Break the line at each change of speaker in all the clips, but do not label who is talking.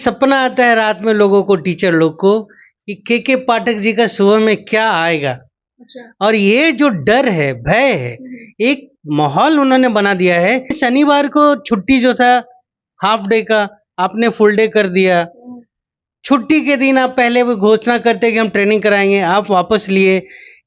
सपना आता है रात में लोगों को, टीचर लोग को, कि के पाठक जी का सुबह में क्या आएगा।
अच्छा।
और ये जो डर है, भय है, एक माहौल उन्होंने बना दिया है। शनिवार को छुट्टी जो था हाफ डे का, आपने फुल डे कर दिया। छुट्टी के दिन आप पहले वो घोषणा करते कि हम ट्रेनिंग कराएंगे, आप वापस लिए।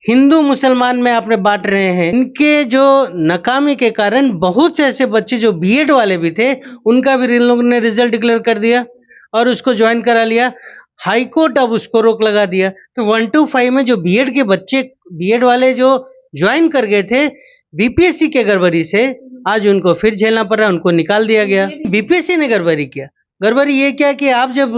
हिंदू मुसलमान में आपने बांट रहे हैं। इनके जो नाकामी के कारण बहुत से ऐसे बच्चे जो बीएड वाले भी थे, उनका भी इन लोगों ने रिजल्ट डिक्लेयर कर दिया और उसको ज्वाइन करा लिया। हाई कोर्ट अब उसको रोक लगा दिया। तो 1 to 5 में जो बीएड के बच्चे, बीएड वाले जो ज्वाइन कर गए थे बीपीएससी के गड़बड़ी से, आज उनको फिर झेलना पड़ रहा है, उनको निकाल दिया गया। बीपीएससी ने गड़बड़ी किया। गड़बड़ी ये क्या कि आप जब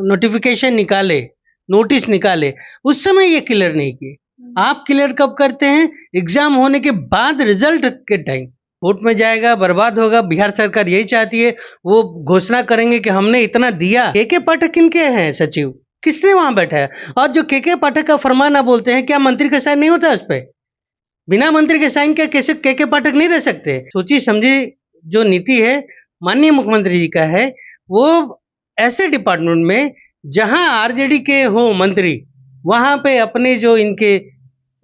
नोटिफिकेशन निकाले, नोटिस निकाले, उस समय ये क्लियर नहीं किए। आप क्लियर कब करते हैं? एग्जाम होने के बाद, रिजल्ट के टाइम। कोर्ट में जाएगा, बर्बाद होगा। बिहार सरकार यही चाहती है, वो घोषणा करेंगे कि हमने इतना दिया। के पाठक किनके हैं सचिव? किसने वहां बैठा है? और जो के पाठक का फरमान आप बोलते हैं, क्या मंत्री का साइन नहीं होता उस पर? बिना मंत्री के साइन क्या कैसे के पाठक नहीं दे सकते? सोची समझी जो नीति है माननीय मुख्यमंत्री जी का है, वो ऐसे डिपार्टमेंट में जहां आरजेडी के हो मंत्री, वहां पे अपने जो इनके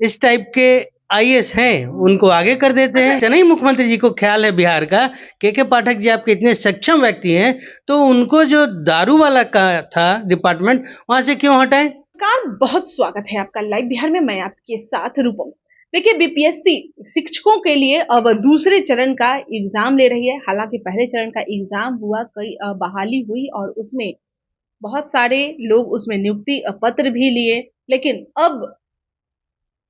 इस टाइप के आईएएस हैं उनको आगे कर देते हैं। नहीं, मुख्यमंत्री जी को ख्याल है बिहार का, के पाठक जी आपके इतने सक्षम व्यक्ति हैं, तो उनको जो दारू वाला का था डिपार्टमेंट, वहां से क्यों हटाए?
नमस्कार, बहुत स्वागत है आपका लाइव बिहार में। मैं आपके साथ रूपम। देखिए, बीपीएससी शिक्षकों के लिए अब दूसरे चरण का एग्जाम ले रही है। हालांकि पहले चरण का एग्जाम हुआ, कई बहाली हुई और उसमें बहुत सारे लोग उसमें नियुक्ति पत्र भी लिए, लेकिन अब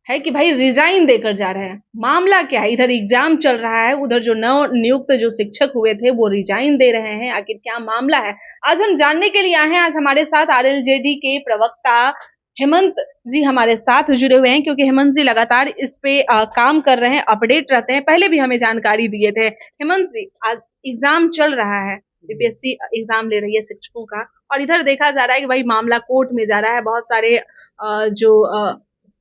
है कि भाई रिजाइन देकर जा रहे हैं। मामला क्या है? इधर एग्जाम चल रहा है, उधर जो नव नियुक्त जो शिक्षक हुए थे वो रिजाइन दे रहे हैं। आखिर क्या मामला है, आज हम जानने के लिए आए हैं। आज हमारे साथ आरएलजेडी के प्रवक्ता हेमंत जी हमारे साथ जुड़े हुए हैं, क्योंकि हेमंत जी लगातार इस पे काम कर रहे हैं, अपडेट रहते हैं, पहले भी हमें जानकारी दिए थे। हेमंत जी, आज एग्जाम चल रहा है, बीपीएससी एग्जाम ले रही है शिक्षकों का, और इधर देखा जा रहा है कि भाई मामला कोर्ट में जा रहा है। बहुत सारे जो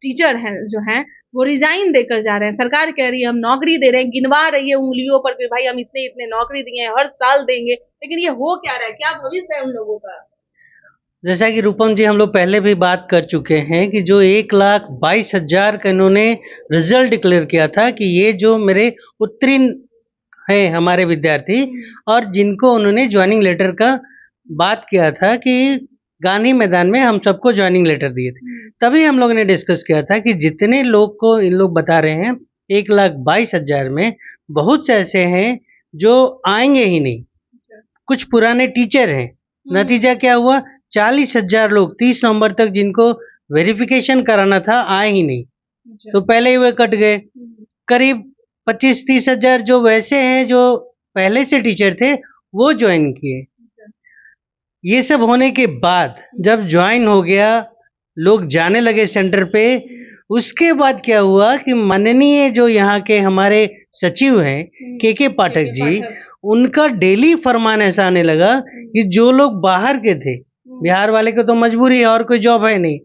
टीचर हैं जो हैं वो रिजाइन देकर जा रहे हैं। सरकार कह रही है हम नौकरी दे रहे हैं, गिनवा रही है उंगलियों पर कि भाई हम इतने इतने नौकरी दिए हैं, हर साल देंगे, लेकिन ये हो क्या रहा है? क्या भविष्य है उन लोगों का?
जैसा कि रूपम जी हम लोग पहले भी बात कर चुके हैं कि जो 1,22,000 का इन्होंने रिजल्ट डिक्लेयर किया था कि ये जो मेरे उत्तीर्ण हैं हमारे विद्यार्थी, और जिनको उन्होंने ज्वाइनिंग लेटर का बात किया था कि गांधी मैदान में हम सबको ज्वाइनिंग लेटर दिए थे, तभी हम लोगों ने डिस्कस किया था कि जितने लोग को इन लोग बता रहे हैं 1,22,000 में बहुत से ऐसे हैं जो आएंगे ही नहीं। कुछ पुराने टीचर हैं। नतीजा क्या हुआ? 40,000 लोग 30 नवंबर तक जिनको वेरिफिकेशन कराना था आए ही नहीं, तो पहले ही वे कट गए। करीब 25-30,000 जो वैसे हैं जो पहले से टीचर थे वो ज्वाइन किए। ये सब होने के बाद जब ज्वाइन हो गया, लोग जाने लगे सेंटर पे, उसके बाद क्या हुआ कि माननीय जो यहाँ के हमारे सचिव हैं के पाठक जी, उनका डेली फरमान ऐसा आने लगा कि जो लोग बाहर के थे, बिहार वाले को तो मजबूरी है और कोई जॉब है नहीं,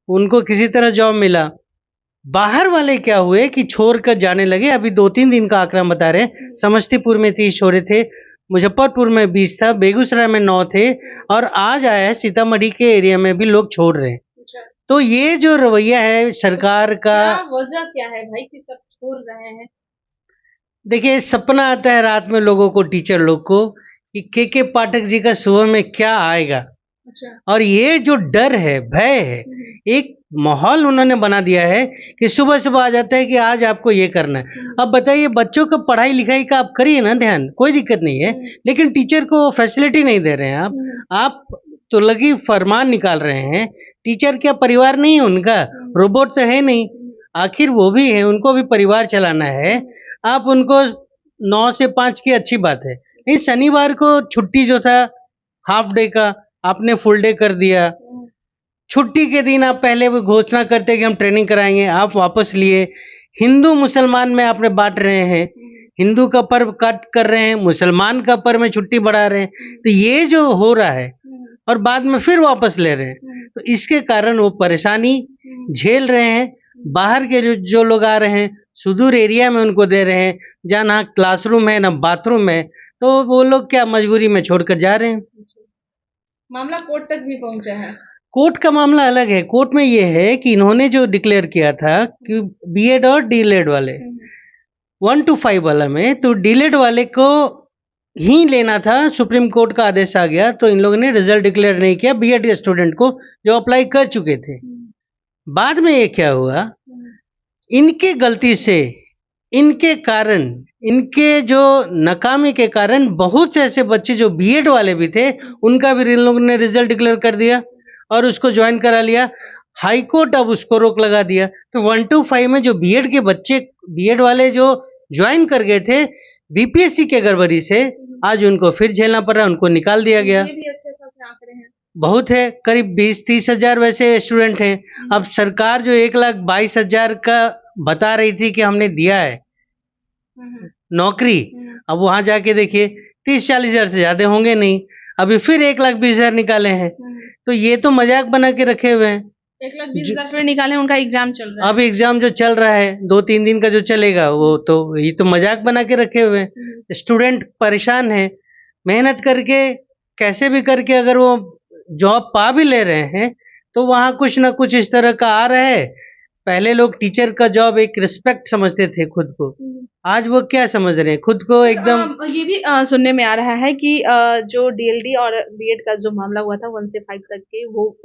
उनको किसी तरह जॉब मिला। बाहर वाले क्या हुए कि छोड़कर जाने लगे। अभी 2-3 दिन का आंकड़ा बता रहे हैं। समस्तीपुर में 30 छोड़े थे, मुजफ्फरपुर में 20 था, बेगूसराय में 9 थे, और आज आया है सीतामढ़ी के एरिया में भी लोग छोड़ रहे हैं। तो ये जो रवैया है सरकार का,
वजह क्या है भाई कि सब छोड़ रहे हैं?
देखिए, सपना आता है रात में लोगों को, टीचर लोग को, कि के पाठक जी का सुबह में क्या आएगा।
अच्छा।
और ये जो डर है, भय है, एक माहौल उन्होंने बना दिया है कि सुबह सुबह आ जाता है कि आज आपको ये करना है। अब बताइए, बच्चों का पढ़ाई लिखाई का आप करिए ना ध्यान, कोई दिक्कत नहीं है, लेकिन टीचर को फैसिलिटी नहीं दे रहे हैं आप तो लगी फरमान निकाल रहे हैं। टीचर क्या परिवार नहीं है उनका? रोबोट तो है नहीं, आखिर वो भी है, उनको भी परिवार चलाना है। आप उनको 9 से 5 की अच्छी बात है, नहीं, शनिवार को छुट्टी जो था हाफ डे का, आपने फुल डे कर दिया। छुट्टी के दिन आप पहले वो घोषणा करते कि हम ट्रेनिंग कराएंगे, आप वापस लिए। हिंदू मुसलमान में आपने बांट रहे हैं, हिंदू का पर्व कट कर रहे हैं, मुसलमान का पर्व में छुट्टी बढ़ा रहे हैं। तो ये जो हो रहा है और बाद में फिर वापस ले रहे हैं, तो इसके कारण वो परेशानी झेल रहे हैं। बाहर के जो लोग आ रहे हैं, सुदूर एरिया में उनको दे रहे हैं, जहाँ ना क्लासरूम है ना बाथरूम है, तो वो लोग क्या मजबूरी में छोड़कर जा रहे हैं।
मामला कोर्ट तक भी पहुंचा है।
कोर्ट का मामला अलग है। कोर्ट में ये है कि इन्होंने जो डिक्लेयर किया था कि बीएड और डीएलएड वाले 1 to 5 वाला में, तो डीएलएड वाले को ही लेना था। सुप्रीम कोर्ट का आदेश आ गया तो इन लोगों ने रिजल्ट डिक्लेयर नहीं किया बीएड के स्टूडेंट को जो अप्लाई कर चुके थे। बाद में ये क्या हुआ, इनके गलती से, इनके कारण, इनके जो नाकामी के कारण बहुत से ऐसे बच्चे जो बीएड वाले भी थे उनका भी इन लोगों ने रिजल्ट डिक्लेयर कर दिया और उसको ज्वाइन करा लिया। हाई कोर्ट अब उसको रोक लगा दिया। तो 1 to 5 में जो बीएड के बच्चे, बीएड वाले जो ज्वाइन कर गए थे बीपीएससी के गड़बड़ी से, आज उनको फिर झेलना पड़ रहा, उनको निकाल दिया गया।
ये भी अच्छे खासे आंकड़े हैं।
बहुत है, करीब 20-30 हजार वैसे स्टूडेंट हैं। अब सरकार जो 1,22,000 का बता रही थी कि हमने दिया है नौकरी, अब वहां जाके देखिए 30-40 हजार से ज्यादा होंगे नहीं, अभी फिर 1,20,000 निकाले हैं। तो ये तो मजाक बना के रखे हुए हैं।
1,20,000 फिर निकाले, उनका एग्जाम चल रहा है।
अब एग्जाम जो चल रहा है 2-3 दिन का जो चलेगा वो तो ये तो मजाक बना के रखे हुए हैं। स्टूडेंट परेशान है, मेहनत करके कैसे भी करके अगर वो जॉब पा भी ले रहे हैं तो वहाँ कुछ ना कुछ इस तरह का आ रहा है। पहले लोग टीचर का जॉब एक रिस्पेक्ट समझते थे खुद को, आज वो क्या समझ रहे हैं खुद को एकदम।
ये भी सुनने में आ रहा है कि जो डीएलडी और बीएड का जो मामला हुआ था 1 से 5 तक के, वो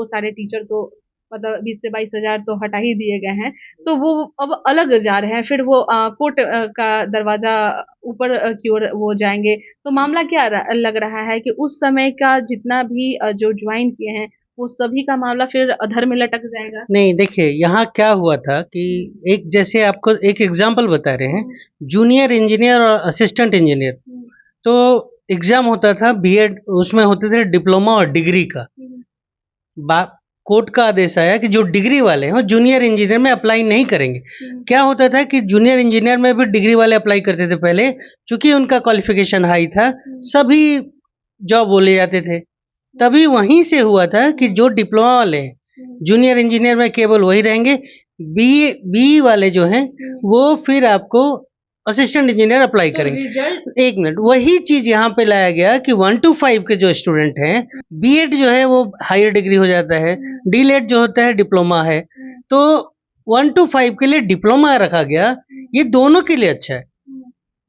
सारे टीचर तो मतलब 20 से 22 हजार तो हटा ही दिए गए हैं, तो वो अब अलग जा रहे हैं। फिर वो कोर्ट का दरवाजा ऊपर की ओर वो जाएंगे। तो मामला क्या लग रहा है कि उस समय का जितना भी जो ज्वाइन किए हैं वो सभी का मामला फिर अधर में लटक जाएगा।
नहीं, देखिए यहाँ क्या हुआ था कि एक, जैसे आपको एक एग्जांपल बता रहे हैं, जूनियर इंजीनियर और असिस्टेंट इंजीनियर, तो एग्जाम होता था बीएड, उसमें होते थे डिप्लोमा और डिग्री का। कोर्ट का आदेश आया कि जो डिग्री वाले हैं जूनियर इंजीनियर में अप्लाई नहीं करेंगे। क्या होता था कि जूनियर इंजीनियर में भी डिग्री वाले अप्लाई करते थे पहले, चूंकि उनका क्वालिफिकेशन हाई था, सभी जॉब बोले जाते थे। तभी वहीं से हुआ था कि जो डिप्लोमा वाले हैं जूनियर इंजीनियर में केवल वही रहेंगे, बी वाले जो हैं वो फिर आपको असिस्टेंट इंजीनियर अप्लाई करेंगे। एक मिनट, वही चीज यहाँ पे लाया गया कि 1 to 5 के जो स्टूडेंट हैं, बीएड जो है वो हायर डिग्री हो जाता है, डीएलएड जो होता है डिप्लोमा है, तो 1 to 5 के लिए डिप्लोमा रखा गया। ये दोनों के लिए अच्छा है,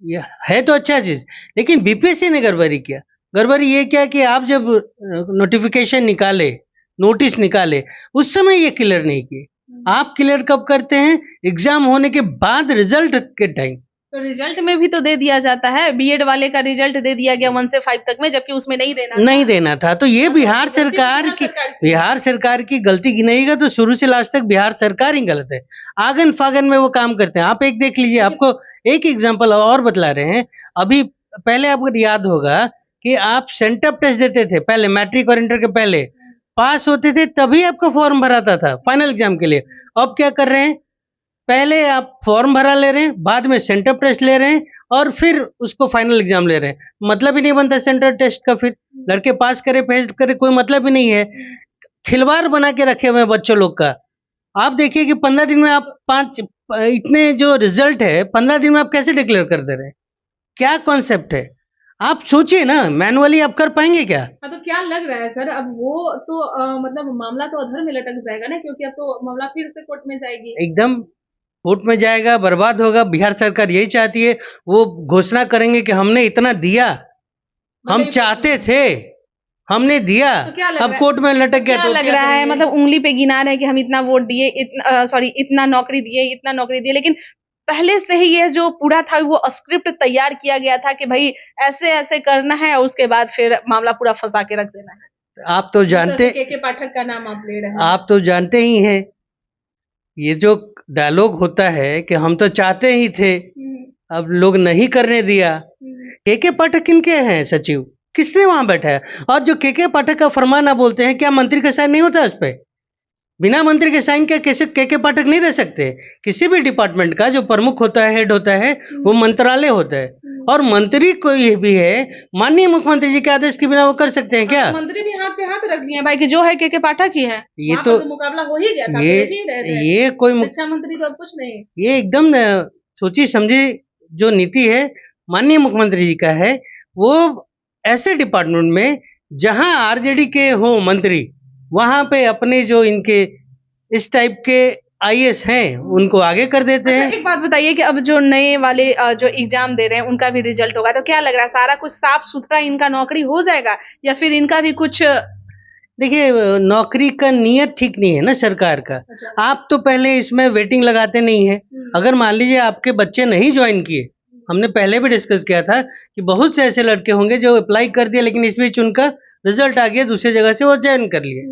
ये है तो अच्छा चीज, लेकिन बीपीएससी ने गड़बड़ी किया। गड़बड़ी ये क्या कि आप जब नोटिफिकेशन निकाले, नोटिस निकाले, उस समय ये क्लियर नहीं किए। आप क्लियर कब करते हैं? एग्जाम होने के बाद, रिजल्ट के टाइम।
तो रिजल्ट में भी तो दे दिया जाता है, बीएड वाले का रिजल्ट दे दिया गया 1 से 5 तक में, जबकि उसमें नहीं देना था।
तो ये बिहार सरकार की गलती गिनाइएगा तो शुरू से लास्ट तक बिहार सरकार ही गलत है। आगन फागन में वो काम करते हैं। आप एक देख लीजिए, आपको एक एग्जांपल और बतला रहे हैं। अभी पहले आपको याद होगा कि आप सेंटअप टेस्ट देते थे पहले, मैट्रिक और इंटर के पहले, पास होते थे तभी आपका फॉर्म भराता था फाइनल एग्जाम के लिए। अब क्या कर रहे हैं, पहले आप फॉर्म भरा ले रहे हैं, बाद में सेंटर टेस्ट ले रहे हैं और फिर उसको फाइनल एग्जाम ले रहे हैं। मतलब ही नहीं बनता सेंटर टेस्ट का, फिर लड़के पास करे फेल करे कोई मतलब ही नहीं है। खिलवाड़ बना के रखे हुए हैं बच्चों लोग का। आप देखिए कि 15 दिन में आप इतने जो रिजल्ट है 15 दिन में आप कैसे डिक्लेयर कर दे रहे हैं? क्या कॉन्सेप्ट है? आप सोचिए ना, मैनुअली आप कर पाएंगे क्या?
हाँ, तो क्या लग रहा है सर, अब वो तो मतलब मामला तो अधर में लटक जाएगा ना, क्योंकि अब तो मामला फिर से कोर्ट में जाएगी।
एकदम कोर्ट में जाएगा, बर्बाद होगा। बिहार सरकार यही चाहती है, वो घोषणा करेंगे कि हमने इतना दिया, हम चाहते थे, हमने दिया,
तो
अब कोर्ट में लटक गया।
क्या लग रहा है, मतलब उंगली पे गिना रहे हैं कि हम इतना वोट दिए, इतना नौकरी दिए, इतना नौकरी दिए, लेकिन पहले से ही ये जो पूरा था वो स्क्रिप्ट तैयार किया गया था कि भाई ऐसे ऐसे करना है और उसके बाद फिर मामला पूरा फंसा के रख देना है।
आप तो जानते,
के पाठक का नाम आप ले रहे हैं,
आप तो जानते ही हैं, ये जो डायलॉग होता है कि हम तो चाहते ही थे, अब लोग नहीं करने दिया। के पाठक किनके हैं सचिव? किसने वहां बैठा है? और जो के पाठक का फरमान आप बोलते हैं, क्या मंत्री का साइन नहीं होता उस पर? बिना मंत्री के साइन का कैसे के पाठक नहीं दे सकते? किसी भी डिपार्टमेंट का जो प्रमुख होता है, हेड होता है, वो मंत्रालय होता है, और मंत्री कोई भी है, माननीय मुख्यमंत्री जी के आदेश के बिना वो कर सकते हैं क्या?
मंत्री भी हाथ पे हाथ रख दिए भाई कि जो है के पाठक ही है।
ये तो
मुकाबला हो ही गया था,
ये कोई
शिक्षा मंत्री तो अब कुछ नहीं,
ये एकदम सोची समझी जो नीति है माननीय मुख्यमंत्री जी का है। वो ऐसे डिपार्टमेंट में जहां आरजेडी के हो मंत्री, वहां पे अपने जो इनके इस टाइप के आईएएस हैं उनको आगे कर देते
अच्छा,
हैं।
एक बात बताइए कि अब जो नए वाले जो एग्जाम दे रहे हैं उनका भी रिजल्ट होगा, तो क्या लग रहा है सारा कुछ साफ सुथरा इनका नौकरी हो जाएगा या फिर इनका भी कुछ?
देखिए नौकरी का नियत ठीक नहीं है ना सरकार का।
अच्छा।
आप तो पहले इसमें वेटिंग लगाते नहीं है। अगर मान लीजिए आपके बच्चे नहीं ज्वाइन किए, हमने पहले भी डिस्कस किया था कि बहुत से ऐसे लड़के होंगे जो अप्लाई कर दिया लेकिन इस बीच उनका रिजल्ट आ गया दूसरी जगह से, वो ज्वाइन कर लिए।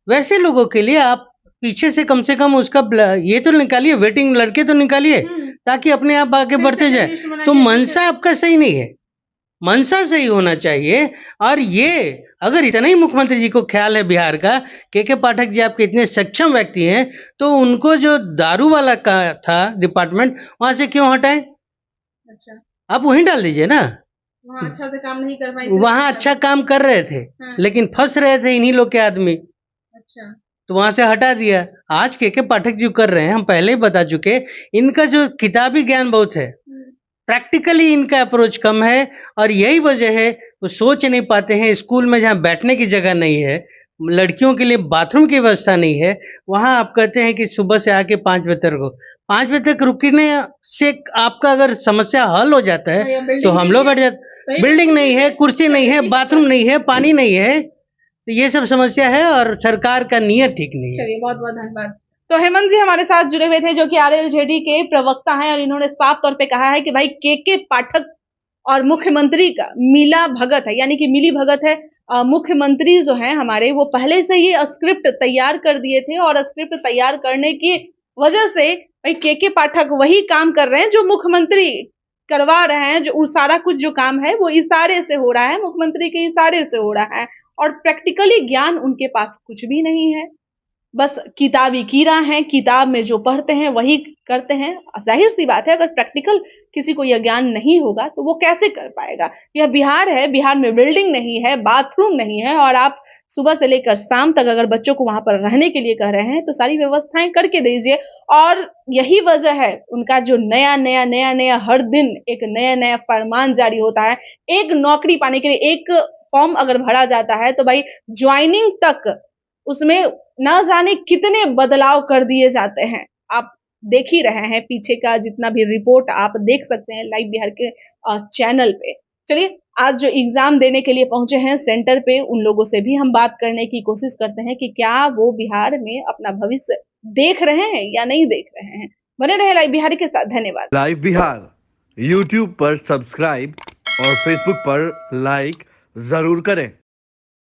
वैसे लोगों के लिए आप पीछे से कम उसका ये तो निकालिए, वेटिंग लड़के तो निकालिए ताकि अपने आप आगे बढ़ते जाए। तो मनसा आपका सही नहीं है, मनसा सही होना चाहिए। और ये अगर इतना ही मुख्यमंत्री जी को ख्याल है बिहार का, के पाठक जी आपके इतने सक्षम व्यक्ति हैं, तो उनको जो दारू वाला का था डिपार्टमेंट वहां से क्यों हटाए?
अच्छा,
आप वहीं डाल दीजिए ना।
वहाँ अच्छा से काम नहीं कर पाए?
वहां अच्छा काम कर रहे थे लेकिन फंस रहे थे इन्हीं लोग के आदमी,
अच्छा,
तो वहां से हटा दिया। आज के पाठक जी कर रहे हैं, हम पहले ही बता चुके, इनका जो किताबी ज्ञान बहुत है, प्रैक्टिकली इनका अप्रोच कम है। और यही वजह है वो सोच नहीं पाते हैं। स्कूल में जहाँ बैठने की जगह नहीं है, लड़कियों के लिए बाथरूम की व्यवस्था नहीं है, वहाँ आप कहते हैं कि सुबह से आके 5 बजे तक रुको। 5 बजे तक रुकने से आपका अगर समस्या हल हो जाता है तो हम लोग हट जाते। बिल्डिंग नहीं है, कुर्सी नहीं है, बाथरूम नहीं है, पानी नहीं है, तो ये सब समस्या है और सरकार का नियत ठीक नहीं है।
चलिए, बहुत बहुत धन्यवाद। तो हेमंत जी हमारे साथ जुड़े हुए थे जो कि आरएलजेडी के प्रवक्ता हैं और इन्होंने साफ तौर पे कहा है कि भाई के पाठक और मुख्यमंत्री का मिला भगत है, यानी कि मिली भगत है। मुख्यमंत्री जो है हमारे वो पहले से ही स्क्रिप्ट तैयार कर दिए थे और स्क्रिप्ट तैयार करने की वजह से भाई के पाठक वही काम कर रहे हैं जो मुख्यमंत्री करवा रहे हैं। जो सारा कुछ जो काम है वो इशारे से हो रहा है, मुख्यमंत्री के इशारे से हो रहा है और प्रैक्टिकली ज्ञान उनके पास कुछ भी नहीं है। बस किताबी कीड़ा है, किताब में जो पढ़ते हैं वही करते हैं। जाहिर सी बात है अगर प्रैक्टिकल किसी को यह ज्ञान नहीं होगा तो वो कैसे कर पाएगा? यह बिहार है, बिहार में बिल्डिंग नहीं है, बाथरूम नहीं है और आप सुबह से लेकर शाम तक अगर बच्चों को वहां पर रहने के लिए कह रहे हैं तो सारी व्यवस्थाएं करके दीजिए। और यही वजह है उनका जो नया हर दिन एक नया फरमान जारी होता है। एक नौकरी पाने के लिए एक फॉर्म अगर भरा जाता है तो भाई ज्वाइनिंग तक उसमें ना जाने कितने बदलाव कर दिए जाते हैं। आप देख ही रहे हैं पीछे का जितना भी रिपोर्ट आप देख सकते हैं लाइव बिहार के चैनल पे। चलिए आज जो एग्जाम देने के लिए पहुंचे हैं सेंटर पे उन लोगों से भी हम बात करने की कोशिश करते हैं कि क्या वो बिहार में अपना भविष्य देख रहे हैं या नहीं देख रहे हैं। बने रहे लाइव बिहार के साथ। धन्यवाद।
लाइव बिहार यूट्यूब पर सब्सक्राइब और फेसबुक पर लाइक जरूर करें।